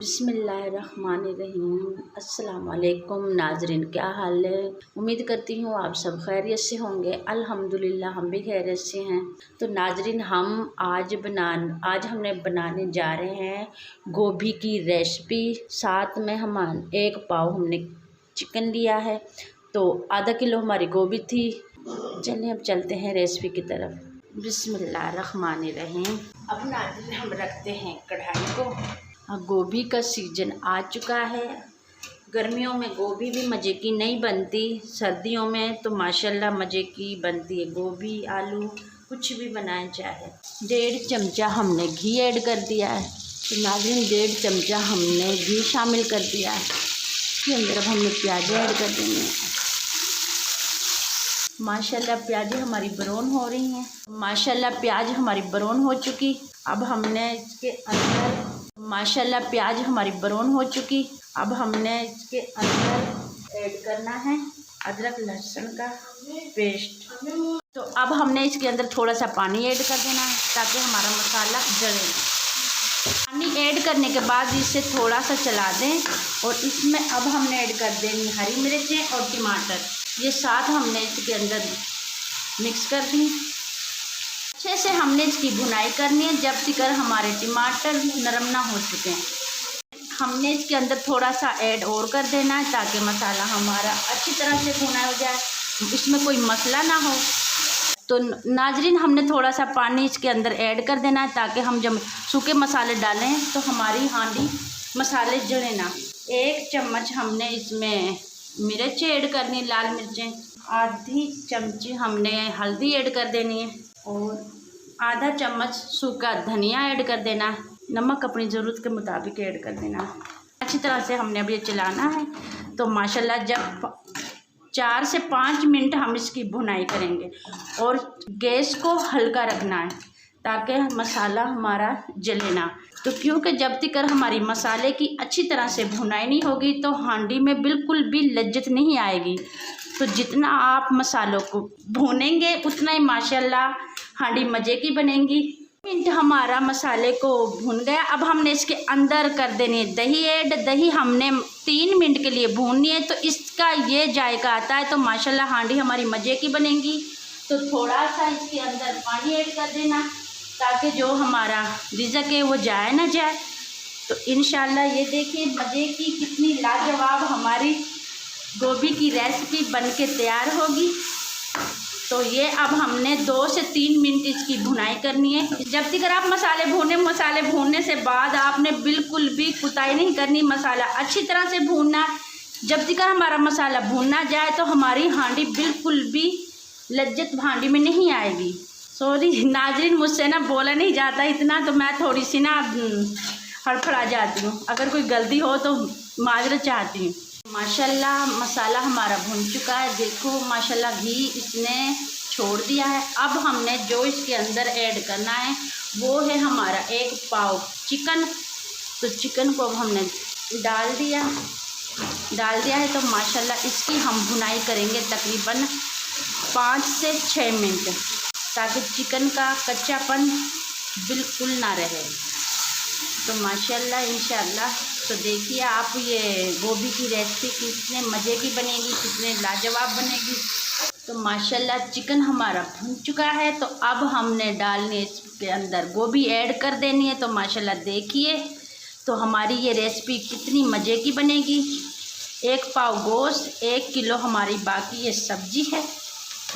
बिस्मिल्लाहिर्रहमानिर्रहीम। अस्सलाम वालेकुम नाजरीन, क्या हाल है। उम्मीद करती हूँ आप सब खैरियत से होंगे। अल्हम्दुलिल्लाह हम भी खैरियत से हैं। तो नाजरीन, हम आज हमने बनाने जा रहे हैं गोभी की रेसिपी। साथ में हम 1 पाव हमने चिकन लिया है, तो आधा किलो हमारी गोभी थी। चलिए अब चलते हैं रेसिपी की तरफ। बिस्मिल्लाहिर्रहमानिर्रहीम। अब नाजरीन हम रखते हैं कढ़ाई को। गोभी का सीजन आ चुका है। गर्मियों में गोभी भी मज़े की नहीं बनती, सर्दियों में तो माशाल्लाह मज़े की बनती है। गोभी आलू कुछ भी बनाएं चाहे। 1.5 चमचा हमने घी ऐड कर दिया है। तो नाज़रीन 1.5 चमचा हमने घी शामिल कर दिया है। इसके अंदर अब हमने प्याज ऐड कर देंगे। माशाल्लाह प्याज हमारी ब्राउन हो रही हैं। माशाल्लाह प्याज हमारी ब्राउन हो चुकी। अब हमने इसके अंदर अब हमने इसके अंदर ऐड करना है अदरक लहसुन का पेस्ट। तो अब हमने इसके अंदर थोड़ा सा पानी ऐड कर देना है ताकि हमारा मसाला जले। पानी ऐड करने के बाद इसे थोड़ा सा चला दें और इसमें अब हमने ऐड कर देनी हरी मिर्चें और टमाटर। ये साथ हमने इसके अंदर मिक्स कर दी। अच्छे से हमने इसकी भुनाई करनी है जब तक हमारे टमाटर नरम ना हो चुके हैं। हमने इसके अंदर थोड़ा सा ऐड और कर देना है ताकि मसाला हमारा अच्छी तरह से भुना हो जाए, इसमें कोई मसला ना हो। तो नाजरीन हमने थोड़ा सा पानी इसके अंदर ऐड कर देना है ताकि हम जब सूखे मसाले डालें तो हमारी हांडी मसाले जले ना। 1 चम्मच हमने इसमें मिर्च ऐड करनी, लाल मिर्चें। आधी चमची हमने हल्दी ऐड कर देनी है और आधा चम्मच सूखा धनिया ऐड कर देना। नमक अपनी ज़रूरत के मुताबिक ऐड कर देना। अच्छी तरह से हमने अब ये चलाना है। तो माशाल्लाह जब 4 से 5 मिनट हम इसकी भुनाई करेंगे और गैस को हल्का रखना है ताकि मसाला हमारा जले ना। तो क्योंकि जब तक हमारी मसाले की अच्छी तरह से भुनाई नहीं होगी तो हांडी में बिल्कुल भी लज्जत नहीं आएगी। तो जितना आप मसालों को भूनेंगे उतना ही माशाल्लाह हांडी मज़े की बनेगी। मिनट हमारा मसाले को भून गया। अब हमने इसके अंदर कर देनी है दही ऐड। दही हमने 3 मिनट के लिए भूननी है तो इसका ये जायका आता है तो माशाल्लाह हांडी हमारी मज़े की बनेगी। तो थोड़ा सा इसके अंदर पानी ऐड कर देना ताकि जो हमारा रिज़क है वो जाए ना जाए। तो इंशाल्लाह ये देखिए मज़े की कितनी लाजवाब हमारी गोभी की रेसिपी बनके तैयार होगी। तो ये अब हमने 2 से 3 मिनट इसकी भुनाई करनी है। जब तक आप मसाले भूनने से बाद आपने बिल्कुल भी कुताई नहीं करनी। मसाला अच्छी तरह से भूनना। जब तक हमारा मसाला भूनना जाए तो हमारी हांडी बिल्कुल भी लज्जत हांडी में नहीं आएगी। सॉरी नाजरीन, मुझसे ना बोला नहीं जाता इतना, तो मैं थोड़ी सी ना हड़फड़ा जाती हूँ। अगर कोई गलती हो तो माजरत चाहती हूँ। माशाल्लाह मसाला हमारा भुन चुका है। देखो माशाल्लाह घी इसने छोड़ दिया है। अब हमने जो इसके अंदर ऐड करना है वो है हमारा 1 पाव चिकन। तो चिकन को अब हमने डाल दिया है। तो माशाल्लाह इसकी हम भुनाई करेंगे तकरीबन 5 से 6 मिनट ताकि चिकन का कच्चापन बिल्कुल ना रहे। तो माशाल्लाह इंशाल्लाह तो देखिए आप ये गोभी की रेसिपी कितने मज़े की बनेगी, कितने लाजवाब बनेगी। तो माशाल्लाह चिकन हमारा भुन चुका है। तो अब हमने डालने इसके अंदर गोभी ऐड कर देनी है। तो माशाल्लाह देखिए तो हमारी ये रेसिपी कितनी मज़े की बनेगी। 1 पाव गोश्त, 1 किलो हमारी बाकी ये सब्जी है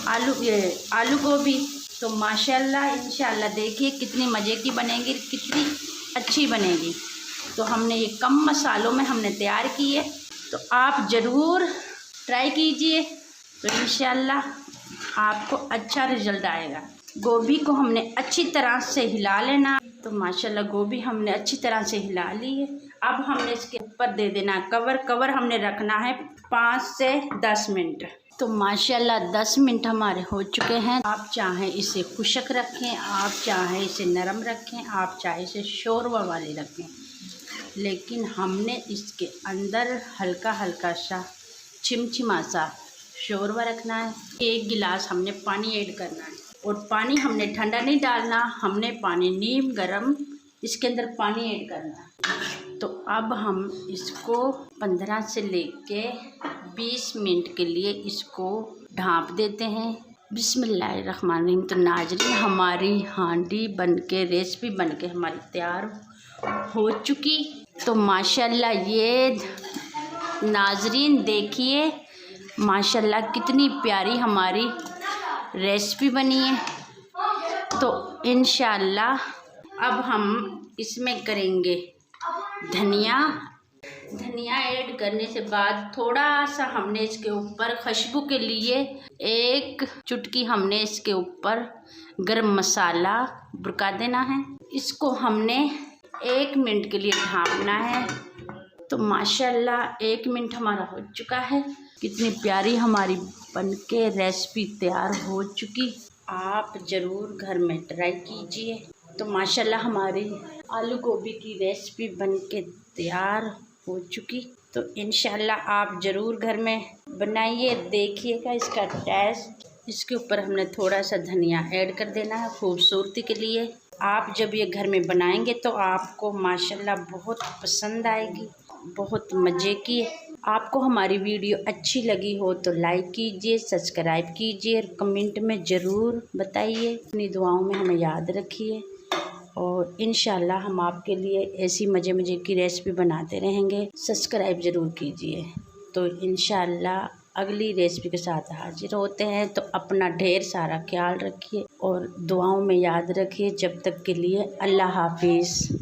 आलू गोभी। तो माशाल्लाह इंशाल्लाह देखिए कितनी मज़े की बनेगी, कितनी अच्छी बनेगी। तो हमने ये कम मसालों में हमने तैयार की है। तो आप ज़रूर ट्राई कीजिए तो इंशाल्लाह आपको अच्छा रिज़ल्ट आएगा। गोभी को हमने अच्छी तरह से हिला लेना। तो माशाल्लाह गोभी हमने अच्छी तरह से हिला ली है। अब हमने इसके ऊपर दे देना कवर हमने रखना है 5 से 10 मिनट। तो माशाल्लाह 10 मिनट हमारे हो चुके हैं। आप चाहें इसे खुश्क रखें, आप चाहें इसे नरम रखें, आप चाहें इसे शोरबा वाली रखें, लेकिन हमने इसके अंदर हल्का सा चिमचिमा सा शोरबा रखना है। 1 गिलास हमने पानी ऐड करना है और पानी हमने ठंडा नहीं डालना, हमने पानी नीम गरम इसके अंदर पानी ऐड करना है। तो अब हम इसको 15 से लेके 20 मिनट के लिए इसको ढाँप देते हैं। बिस्मिल्लाहिर्रहमानिर्रहीम। तो नाज़रीन, हमारी हांडी बनके, रेसिपी बनके हमारी तैयार हो चुकी। तो माशाल्लाह ये नाज़रीन देखिए, माशाल्लाह कितनी प्यारी हमारी रेसिपी बनी है। तो इंशाल्लाह अब हम इसमें करेंगे धनिया ऐड करने से बाद थोड़ा सा हमने इसके ऊपर खुशबू के लिए 1 चुटकी हमने इसके ऊपर गरम मसाला बुरका देना है। इसको हमने 1 मिनट के लिए ढाँपना है। तो माशाल्लाह 1 मिनट हमारा हो चुका है। कितनी प्यारी हमारी बनके रेसिपी तैयार हो चुकी। आप ज़रूर घर में ट्राई कीजिए। तो माशाल्लाह हमारी आलू गोभी की रेसिपी बनके तैयार हो चुकी। तो इंशाल्लाह आप ज़रूर घर में बनाइए, देखिएगा इसका टेस्ट। इसके ऊपर हमने थोड़ा सा धनिया ऐड कर देना है खूबसूरती के लिए। आप जब ये घर में बनाएंगे तो आपको माशाल्लाह बहुत पसंद आएगी, बहुत मज़े की। आपको हमारी वीडियो अच्छी लगी हो तो लाइक कीजिए, सब्सक्राइब कीजिए, कमेंट में ज़रूर बताइए। अपनी दुआओं में हमें याद रखिए और इंशाल्लाह हम आपके लिए ऐसी मज़े की रेसिपी बनाते रहेंगे। सब्सक्राइब ज़रूर कीजिए। तो इंशाल्लाह अगली रेसिपी के साथ हाजिर होते हैं। तो अपना ढेर सारा ख्याल रखिए और दुआओं में याद रखिए। जब तक के लिए अल्लाह हाफिज़।